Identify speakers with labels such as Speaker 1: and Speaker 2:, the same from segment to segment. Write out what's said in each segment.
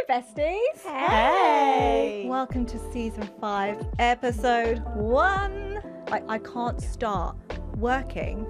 Speaker 1: besties.
Speaker 2: Hey!
Speaker 1: Welcome to season 5, episode 1. I can't start working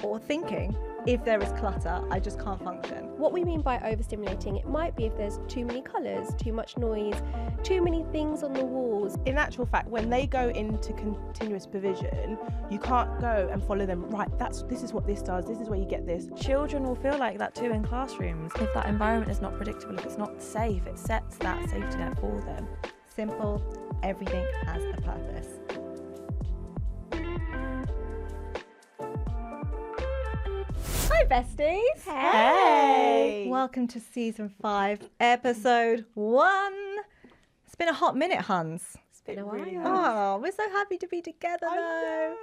Speaker 1: or thinking if there is clutter. I just can't function.
Speaker 2: What we mean by overstimulating, it might be if there's too many colours, too much noise, too many things on the walls.
Speaker 3: In actual fact, when they go into continuous provision, you can't go and follow them, right, this is what this does, this is where you get this.
Speaker 4: Children will feel like that too in classrooms. If that environment is not predictable, if it's not safe, it sets that safety net for them.
Speaker 1: Simple, everything has a purpose. Hi besties.
Speaker 3: Hey!
Speaker 1: Welcome to season 5, episode 1. It's been a hot minute, Huns.
Speaker 2: It's been a while.
Speaker 1: Oh, we're so happy to be together though.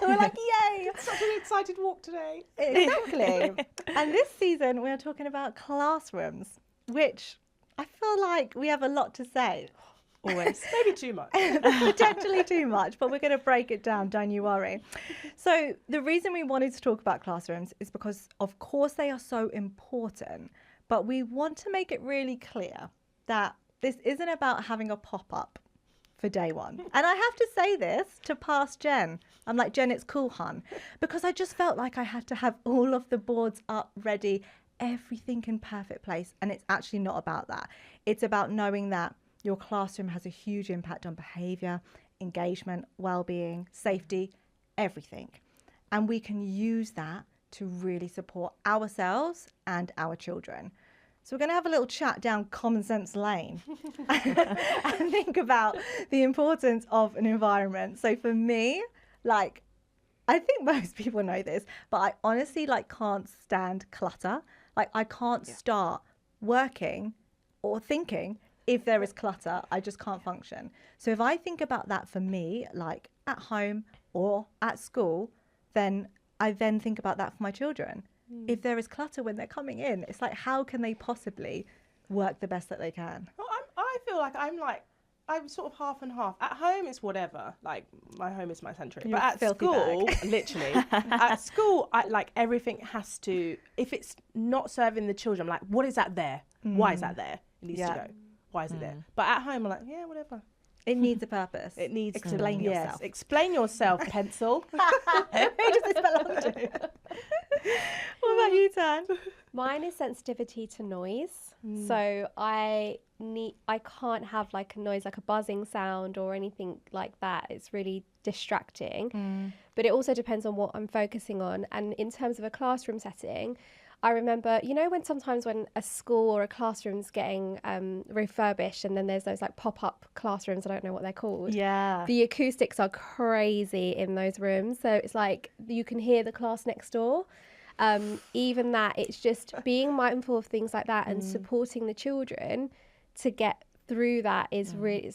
Speaker 1: We're like, yay!
Speaker 3: Such an excited walk today.
Speaker 1: Exactly. And this season we are talking about classrooms, which I feel like we have a lot to say.
Speaker 3: Always. Maybe too much.
Speaker 1: Potentially too much, but we're going to break it down, don't you worry. So the reason we wanted to talk about classrooms is because, of course, they are so important, but we want to make it really clear that this isn't about having a pop-up for day one. And I have to say this to past Jen. I'm like, Jen, it's cool, hun, because I just felt like I had to have all of the boards up, ready, everything in perfect place. And it's actually not about that. It's about knowing that your classroom has a huge impact on behaviour, engagement, well-being, safety, everything. And we can use that to really support ourselves and our children. So we're going to have a little chat down common sense lane and think about the importance of an environment. So for me, I think most people know this, but I honestly can't stand clutter. I can't start working or thinking if there is clutter, I just can't function. So if I think about that for me, like at home or at school, then I then think about that for my children. If there is clutter when they're coming in, it's like, how can they possibly work the best that they can?
Speaker 3: Well, I feel like I'm sort of half and half. At home, it's whatever. Like, my home is my sanctuary.
Speaker 1: You're
Speaker 3: But at
Speaker 1: filthy
Speaker 3: school,
Speaker 1: bag.
Speaker 3: literally, at school, everything has to, if it's not serving the children, I'm like, what is that there? Why is that there? It needs to go. Why is it there? But at home, I'm like, yeah, whatever.
Speaker 1: It needs a purpose.
Speaker 3: It needs
Speaker 1: Explain
Speaker 3: to,
Speaker 1: yourself.
Speaker 3: Yes, explain yourself, pencil.
Speaker 1: Who does this belong to? What about you, Tan?
Speaker 2: Mine is sensitivity to noise. So I can't have like a noise, like a buzzing sound or anything like that. It's really distracting. But it also depends on what I'm focusing on. And in terms of a classroom setting, I remember, when sometimes when a school or a classroom's getting refurbished and then there's those like pop-up classrooms, I don't know what they're called.
Speaker 1: Yeah.
Speaker 2: The acoustics are crazy in those rooms. So it's like you can hear the class next door. Even that, it's just being mindful of things like that and supporting the children to get through that is really,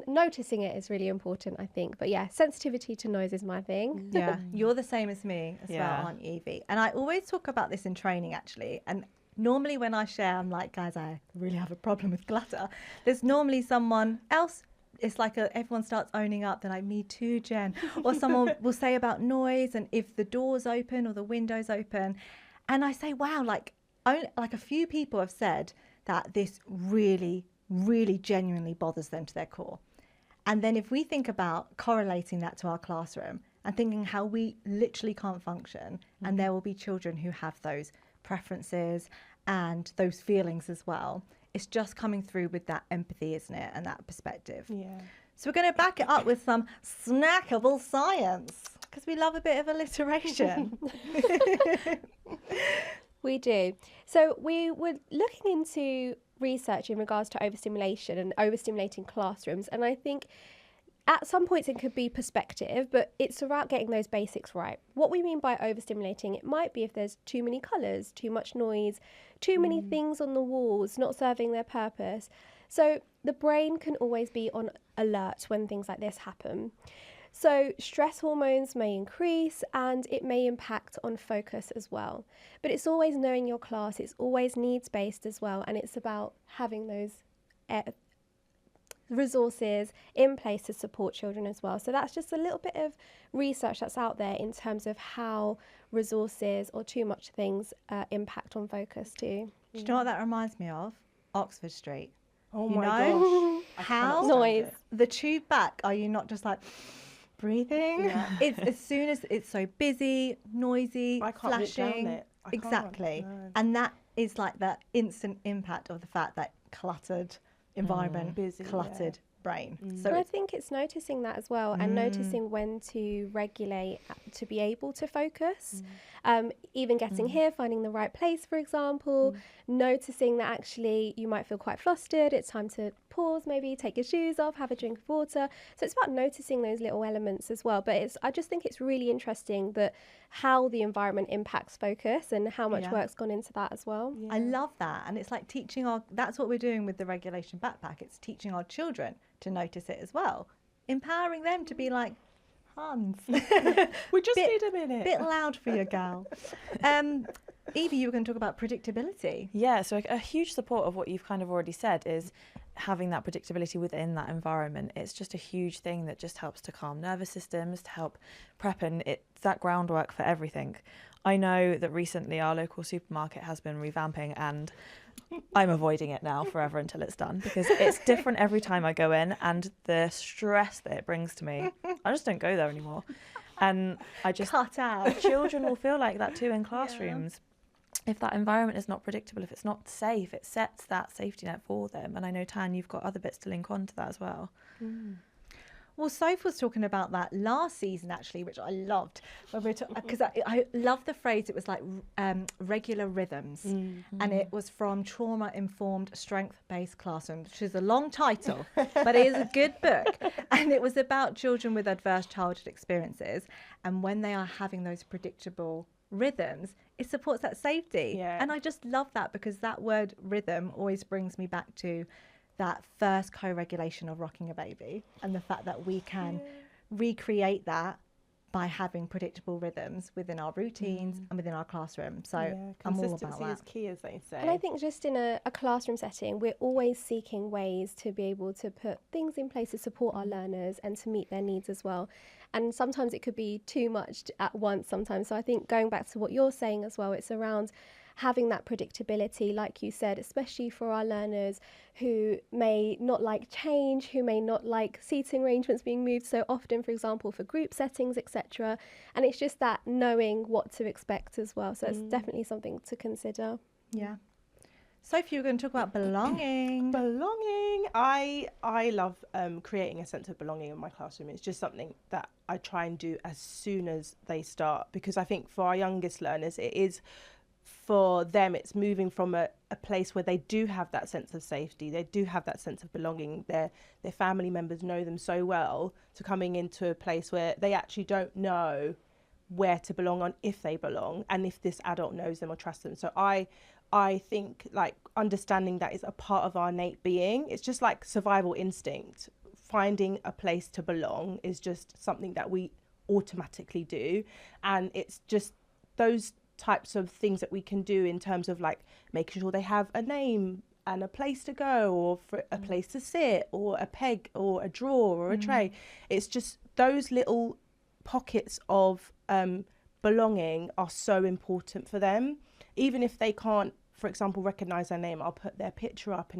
Speaker 2: noticing it is really important, I think. But yeah, sensitivity to noise is my thing.
Speaker 1: Yeah, you're the same as me as well, aren't you, Evie? And I always talk about this in training, actually. And normally when I share, I'm like, guys, I really have a problem with clutter. There's normally someone else. It's like everyone starts owning up. They're like, me too, Jen. Or someone will say about noise and if the door's open or the window's open. And I say, wow, a few people have said that this really genuinely bothers them to their core. And then if we think about correlating that to our classroom and thinking how we literally can't function, and there will be children who have those preferences and those feelings as well, it's just coming through with that empathy, isn't it, and that perspective.
Speaker 3: Yeah.
Speaker 1: So we're going to back it up with some snackable science because we love a bit of alliteration.
Speaker 2: We do. So we were looking into research in regards to overstimulation and overstimulating classrooms, and I think at some points it could be perspective, but it's about getting those basics right. What we mean by overstimulating, it might be if there's too many colours, too much noise, too many things on the walls not serving their purpose. So the brain can always be on alert when things like this happen. So stress hormones may increase and it may impact on focus as well. But it's always knowing your class, it's always needs-based as well, and it's about having those resources in place to support children as well. So that's just a little bit of research that's out there in terms of how resources or too much things impact on focus too.
Speaker 1: Do you know what that reminds me of? Oxford Street.
Speaker 3: Oh
Speaker 1: you
Speaker 3: my
Speaker 1: know?
Speaker 3: gosh. I
Speaker 1: How?
Speaker 3: cannot stand
Speaker 2: Noise.
Speaker 3: it.
Speaker 1: The tube back, are you not just like breathing?
Speaker 3: Yeah.
Speaker 1: It's as soon as it's so busy, noisy,
Speaker 3: I can't walk
Speaker 1: flashing.
Speaker 3: down it. I can't,
Speaker 1: Exactly.
Speaker 3: no.
Speaker 1: And that is like that instant impact of the fact that cluttered environment,
Speaker 3: Busy, yeah.
Speaker 1: cluttered brain.
Speaker 3: Mm.
Speaker 1: So
Speaker 2: And I
Speaker 1: it's,
Speaker 2: think it's noticing that as well, and noticing when to regulate to be able to focus. Even getting here, finding the right place, for example, noticing that actually you might feel quite flustered. It's time to pause, maybe take your shoes off, have a drink of water. So it's about noticing those little elements as well. But I just think it's really interesting that how the environment impacts focus and how much
Speaker 1: Yeah.
Speaker 2: work's gone into that as well.
Speaker 1: I love that. And it's like teaching that's what we're doing with the regulation backpack. It's teaching our children to notice it as well, empowering them to be like, Hans,
Speaker 3: We just need a minute.
Speaker 1: bit loud for your gal. Evie, you were going to talk about predictability.
Speaker 4: Yeah, so a huge support of what you've kind of already said is having that predictability within that environment. It's just a huge thing that just helps to calm nervous systems, to help prep, and it's that groundwork for everything. I know that recently our local supermarket has been revamping, and I'm avoiding it now forever until it's done, because it's different every time I go in, and the stress that it brings to me, I just don't go there anymore. And I just
Speaker 1: Cut out.
Speaker 4: children will feel like that too in classrooms. If that environment is not predictable, if it's not safe, it sets that safety net for them. And I know, Tan, you've got other bits to link on to that as well.
Speaker 1: Well, Soph was talking about that last season, actually, which I loved. Because I love the phrase, it was like regular rhythms. And it was from Trauma-Informed Strength-Based Classroom, which is a long title, but it is a good book. And it was about children with adverse childhood experiences. And when they are having those predictable rhythms, it supports that safety.
Speaker 3: Yeah.
Speaker 1: And I just love that, because that word rhythm always brings me back to that first co-regulation of rocking a baby, and the fact that we can recreate that by having predictable rhythms within our routines and within our classroom. So I'm all about
Speaker 3: Consistency
Speaker 1: that.
Speaker 3: is key, as they say.
Speaker 2: And I think just in a classroom setting, we're always seeking ways to be able to put things in place to support our learners and to meet their needs as well. And sometimes it could be too much at once sometimes. So I think going back to what you're saying as well, it's around having that predictability, like you said, especially for our learners who may not like change, who may not like seating arrangements being moved so often, for example, for group settings, etc. And it's just that knowing what to expect as well. So it's definitely something to consider.
Speaker 1: Yeah. Sophie, you're going to talk about belonging.
Speaker 3: Belonging. I love creating a sense of belonging in my classroom. It's just something that I try and do as soon as they start, because I think for our youngest learners, it is, for them, it's moving from a place where they do have that sense of safety, they do have that sense of belonging, their family members know them so well, to coming into a place where they actually don't know where to belong on, if they belong, and if this adult knows them or trusts them. So I think, like, understanding that is a part of our innate being. It's just like survival instinct. Finding a place to belong is just something that we automatically do. And it's just those types of things that we can do in terms of, like, making sure they have a name and a place to go, or for a place to sit, or a peg, or a drawer, or a tray. It's just those little pockets of belonging are so important for them. Even if they can't, for example, recognise their name, I'll put their picture up,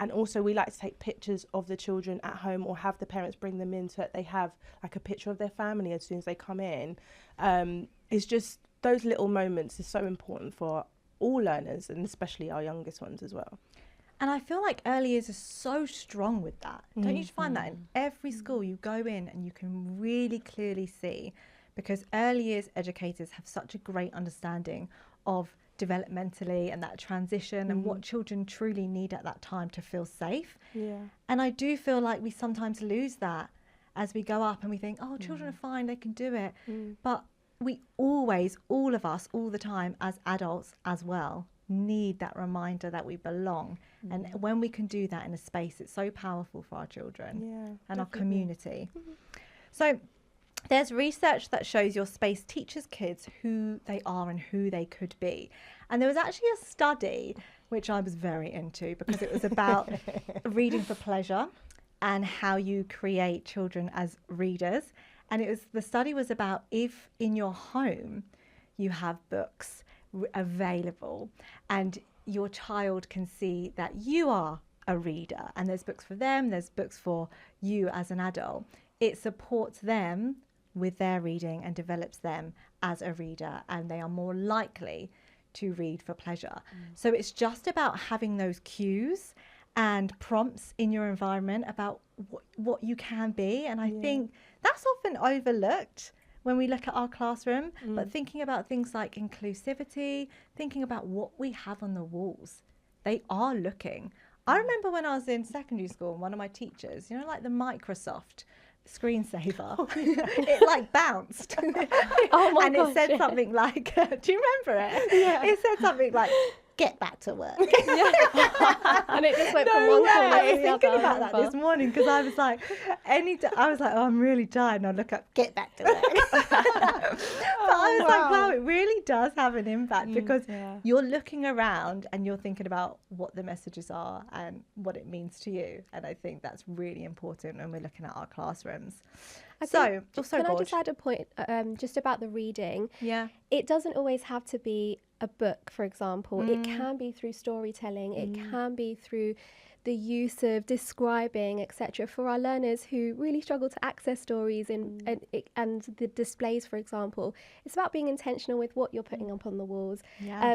Speaker 3: and also we like to take pictures of the children at home, or have the parents bring them in so that they have like a picture of their family as soon as they come in. It's just those little moments is so important for all learners, and especially our youngest ones as well.
Speaker 1: And I feel like early years are so strong with that. Don't you find that in every school you go in and you can really clearly see, because early years educators have such a great understanding of developmentally and that transition and what children truly need at that time to feel safe.
Speaker 3: Yeah.
Speaker 1: And I do feel like we sometimes lose that as we go up, and we think, oh, children are fine, they can do it. But we always, all of us, all the time, as adults as well, need that reminder that we belong. And when we can do that in a space, it's so powerful for our children and our community. So there's research that shows your space teaches kids who they are and who they could be. And there was actually a study which I was very into, because it was about reading for pleasure and how you create children as readers. And the study was about, if in your home you have books available and your child can see that you are a reader, and there's books for them, there's books for you as an adult. It supports them with their reading and develops them as a reader, and they are more likely to read for pleasure. So it's just about having those cues and prompts in your environment about what you can be. And I think that's often overlooked when we look at our classroom, but thinking about things like inclusivity, thinking about what we have on the walls. They are looking. I remember when I was in secondary school, one of my teachers, you know, like the Microsoft screensaver, it like bounced.
Speaker 2: Oh my
Speaker 1: and
Speaker 2: gosh,
Speaker 1: it said something like, do you remember it? Yeah. It said something like, get back to work.
Speaker 2: And it just went from one corner
Speaker 1: I
Speaker 2: to
Speaker 1: was
Speaker 2: the
Speaker 1: thinking
Speaker 2: other.
Speaker 1: about that this morning because I was like, I was like, oh, I'm really tired. And I look up, get back to work. But I was like, wow, it really does have an impact because you're looking around and you're thinking about what the messages are and what it means to you. And I think that's really important when we're looking at our classrooms. Can
Speaker 2: I just add a point just about the reading?
Speaker 1: Yeah.
Speaker 2: It doesn't always have to be a book, for example. It can be through storytelling. It can be through the use of describing, etc. For our learners who really struggle to access stories and the displays, for example, it's about being intentional with what you're putting up on the walls.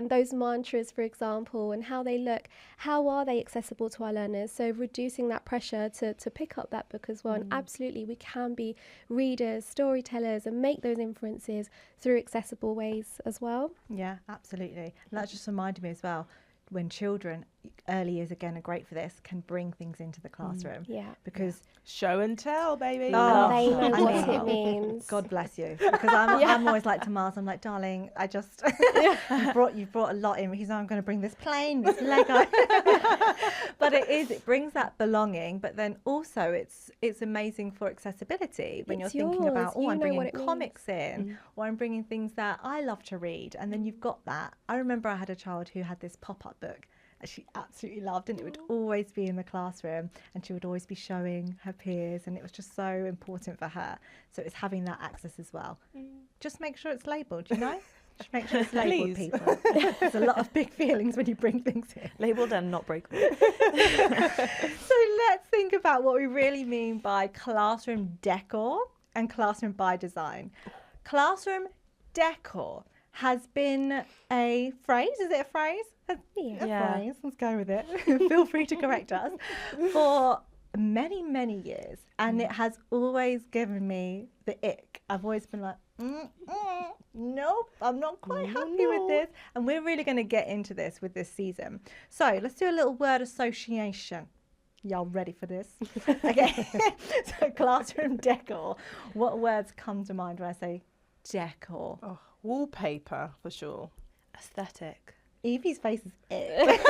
Speaker 2: Those mantras, for example, and how they look, how are they accessible to our learners? So reducing that pressure to pick up that book as well. And absolutely, we can be readers, storytellers, and make those inferences through accessible ways as well.
Speaker 1: Yeah, absolutely. And that just reminded me as well, when children, early years again are great for this, can bring things into the classroom. Because
Speaker 3: show and tell, baby.
Speaker 2: They know what it means.
Speaker 1: God bless you. Because I'm always like to Miles, I'm like, darling, I just you brought a lot in. He's like, I'm going to bring this plane, this Lego. But it brings that belonging. But then also it's amazing for accessibility when you're thinking about, I'm bringing comics in, or I'm bringing things that I love to read. And then you've got that. I remember I had a child who had this pop-up book that she absolutely loved, and it would always be in the classroom, and she would always be showing her peers, and it was just so important for her. So it's having that access as well. Just make sure it's labelled, you know? Just make sure it's labelled, people. There's a lot of big feelings when you bring things in.
Speaker 4: Labelled and not breakable.
Speaker 1: So let's think about what we really mean by classroom decor and classroom by design. Classroom decor has been a phrase. Is it a phrase? A phrase. Let's go with it. Feel free to correct us. For many, many years. And it has always given me the ick. I've always been like, nope, I'm not quite happy with this. And we're really going to get into this with this season. So let's do a little word association. Y'all ready for this? Okay. So classroom decor. What words come to mind when I say decor?
Speaker 3: Oh, wallpaper, for sure.
Speaker 4: Aesthetic.
Speaker 1: Evie's face is ick.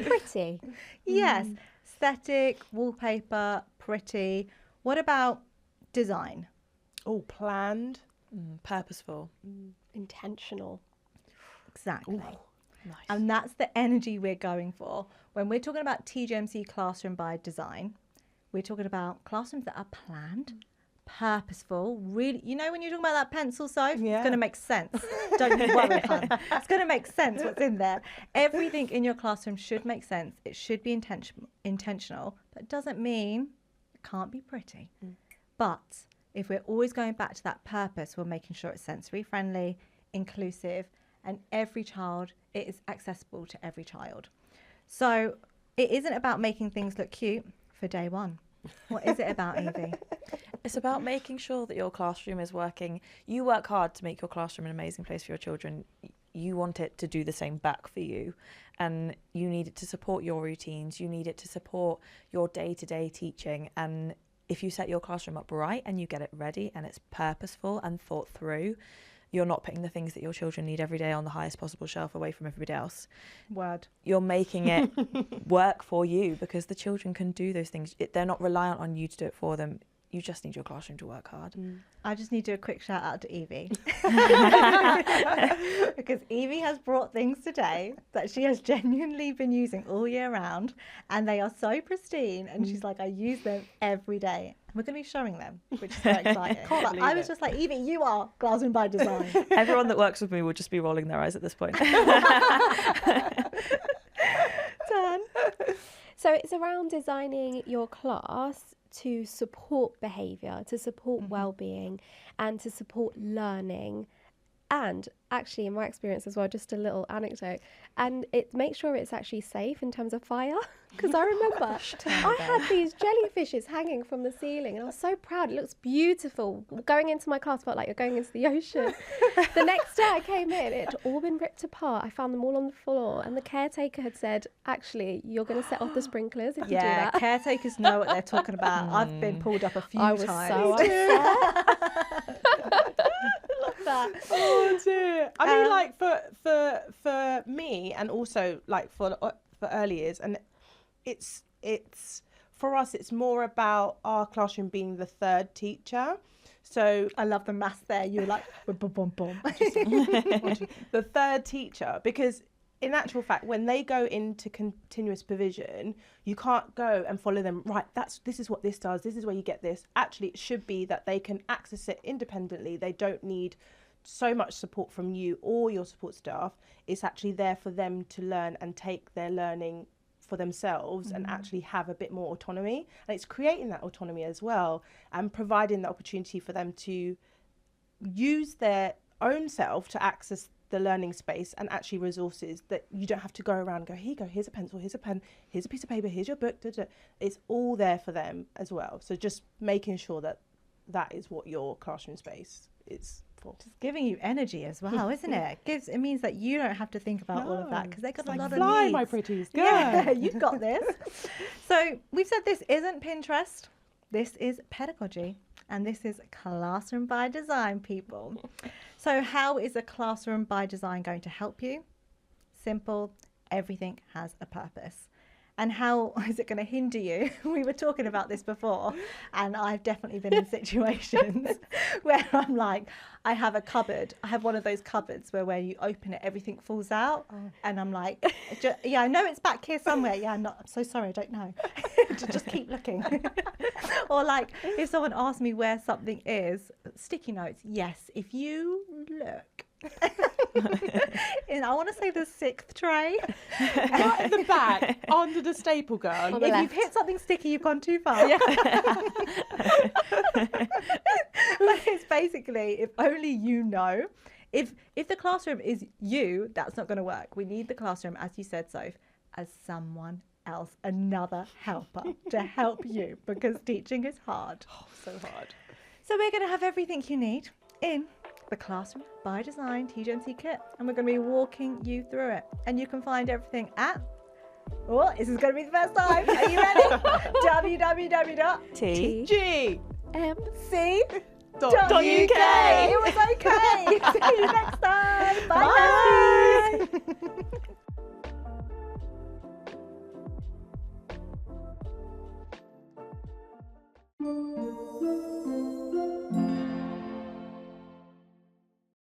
Speaker 2: Pretty.
Speaker 1: Yes. Aesthetic, wallpaper, pretty. What about design?
Speaker 3: Oh, planned.
Speaker 4: Purposeful.
Speaker 2: Intentional.
Speaker 1: Exactly.
Speaker 4: Nice.
Speaker 1: And that's the energy we're going for. When we're talking about TGMC Classroom by Design, we're talking about classrooms that are planned, purposeful, really, you know, when you're talking about that pencil, so it's going to make sense. Don't you worry, hon. It's going to make sense what's in there. Everything in your classroom should make sense. It should be intentional, but it doesn't mean it can't be pretty. But if we're always going back to that purpose, we're making sure it's sensory friendly, inclusive, and every child, it is accessible to every child. So it isn't about making things look cute for day one. What is it about, Evie?
Speaker 4: It's about making sure that your classroom is working. You work hard to make your classroom an amazing place for your children. You want it to do the same back for you. And you need it to support your routines. You need it to support your day-to-day teaching. And if you set your classroom up right and you get it ready and it's purposeful and thought through, you're not putting the things that your children need every day on the highest possible shelf away from everybody else.
Speaker 1: Word.
Speaker 4: You're making it work for you because the children can do those things. They're not reliant on you to do it for them. You just need your classroom to work hard.
Speaker 1: I just need to do a quick shout out to Evie. Because Evie has brought things today that she has genuinely been using all year round, and they are so pristine, and she's like, I use them every day. We're going to be showing them, which is very exciting. But I was just like, Evie, you are Classroom by Design.
Speaker 4: Everyone that works with me will just be rolling their eyes at this point.
Speaker 1: Done.
Speaker 2: So it's around designing your class to support behaviour, to support well-being, and to support learning. And actually, in my experience as well, just a little anecdote, and it makes sure it's actually safe in terms of fire. Because I remember I had these jellyfishes hanging from the ceiling, and I was so proud. It looks beautiful. Going into my class felt like you're going into the ocean. The next day I came in, it had all been ripped apart. I found them all on the floor, and the caretaker had said, actually, you're going to set off the sprinklers if you do that.
Speaker 1: Caretakers know what they're talking about. I've been pulled up a few times.
Speaker 2: I was so upset.
Speaker 1: That.
Speaker 3: Oh dear. I mean, like for me, and also like for early years, and it's for us, it's more about our classroom being the third teacher. So
Speaker 1: I love the maths there. You're like, boom, boom, boom.
Speaker 3: the third teacher, because in actual fact, when they go into continuous provision, you can't go and follow them. Right, this is what this does. This is where you get this. Actually, it should be that they can access it independently. They don't need so much support from you or your support staff. It's actually there for them to learn and take their learning for themselves and actually have a bit more autonomy. And it's creating that autonomy as well and providing the opportunity for them to use their own self to access the learning space and actually resources that you don't have to go around and go, here you go, here's a pencil, here's a pen, here's a piece of paper, here's your book. It's all there for them as well. So just making sure that that is what your classroom space is for.
Speaker 1: Just giving you energy as well, isn't it? It means that you don't have to think about all of that because they've got a lot of
Speaker 3: fly,
Speaker 1: needs.
Speaker 3: my pretties. Go.
Speaker 1: Yeah, you've got this. So we've said this isn't Pinterest. This is pedagogy. And this is Classroom by Design, people. So how is a Classroom by Design going to help you? Simple. Everything has a purpose. And how is it going to hinder you? We were talking about this before, and I've definitely been in situations where I'm like, I have a cupboard. I have one of those cupboards where you open it, everything falls out. Oh. And I'm like, yeah, I know it's back here somewhere. Yeah, I'm so sorry, I don't know. Just keep looking. Or like, if someone asks me where something is, sticky notes. Yes, if you look. And I want to say the 6th tray.
Speaker 3: Right at the back, under the staple gun.
Speaker 1: If you've hit something sticky, you've gone too far. Yeah. But it's basically, if only you know. If the classroom is you, that's not going to work. We need the classroom, as you said, Soph, as someone else, another helper to help you, because teaching is hard.
Speaker 3: Oh, so hard.
Speaker 1: So we're going to have everything you need in the Classroom by Design TGMC kit, and we're going to be walking you through it, and you can find everything at this is going to be the first time. Are you ready? www.tgmc.uk. It was okay. See you next time. Bye.